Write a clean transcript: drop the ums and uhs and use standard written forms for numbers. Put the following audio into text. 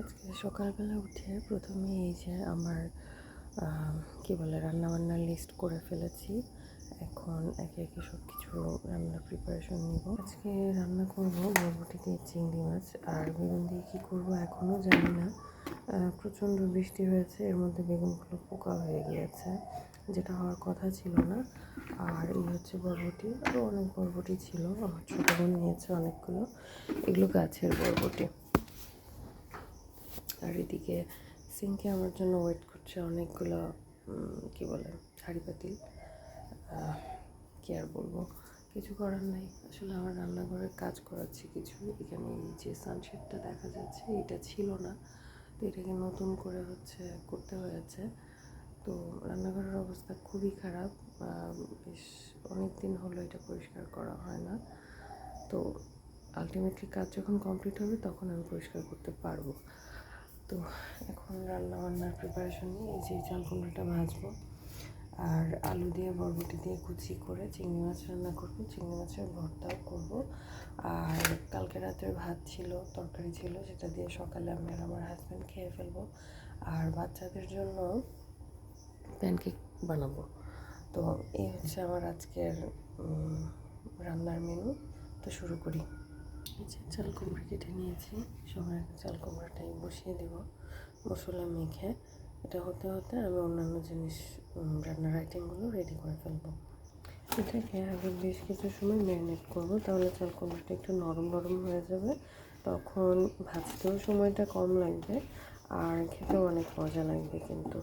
আজকে সকালবেলা উঠে প্রথমে এই যে আমার রান্নাবান্নার লিস্ট করে ফেলেছি। এখন একে একে সব কিছু রান্নার প্রিপারেশন নিব। আজকে রান্না করব বরবটি দিয়ে চিংড়ি মাছ, আর বেগুন দিয়ে কী করবো এখনও জানি না। প্রচণ্ড বৃষ্টি হয়েছে, এর মধ্যে বেগুনগুলো পোকা হয়ে গিয়েছে, যেটা হওয়ার কথা ছিল না। আর এই হচ্ছে বরবটি, আরও অনেক বরবটি ছিল, আমার ছোটো বোন নিয়েছে অনেকগুলো। এগুলো গাছের বরবটি। আর এদিকে সিঙ্কে আমার জন্য ওয়েট করছে অনেকগুলো হাঁড়ি পাতিল। কি আর বলবো, কিছু করার নাই। আসলে আমার রান্নাঘরে কাজ করাচ্ছি কিছু। এখানে এই যে সানশেডটা দেখা যাচ্ছে, এটা ছিল না, তো এটাকে নতুন করে করতে হয়েছে। তো রান্নাঘরের অবস্থা খুবই খারাপ, বেশ অনেক দিন হলো এটা পরিষ্কার করা হয় না। তো আলটিমেটলি কাজ যখন কমপ্লিট হবে তখন আমি পরিষ্কার করতে পারবো। তো এখন রান্নাবান্নার প্রিপারেশন নিয়ে এই যে চাল কুমড়োটা ভাজবো, আর আলু দিয়ে বরবটি দিয়ে কুচি করে চিংড়ি মাছ রান্না করবো, চিংড়ি মাছের ভর্তাও করবো। আর কালকে রাতের ভাত ছিল, তরকারি ছিল, সেটা দিয়ে সকালে আমি আর আমার হাজব্যান্ড খেয়ে ফেলবো। আর বাচ্চাদের জন্য প্যানকেক বানাবো। তো এই হচ্ছে আমার আজকের রান্নার মেনু। তো শুরু করি। চাল কুমড়া কেটে নিয়েছি, সবার চাল কুমড়াটাই বসিয়ে দেব মশলা মেখে। এটা হতে হতে আমি অন্যান্য জিনিস রান্নার আইটেমগুলো রেডি করে ফেলবো। এটাকে আগে বেশ কিছু সময় ম্যারিনেট করবো, তাহলে চাল কুমড়াটা একটু নরম নরম হয়ে যাবে। তখন ভাজতেও সময়টা কম লাগবে, আর খেতেও অনেক মজা লাগবে কিন্তু।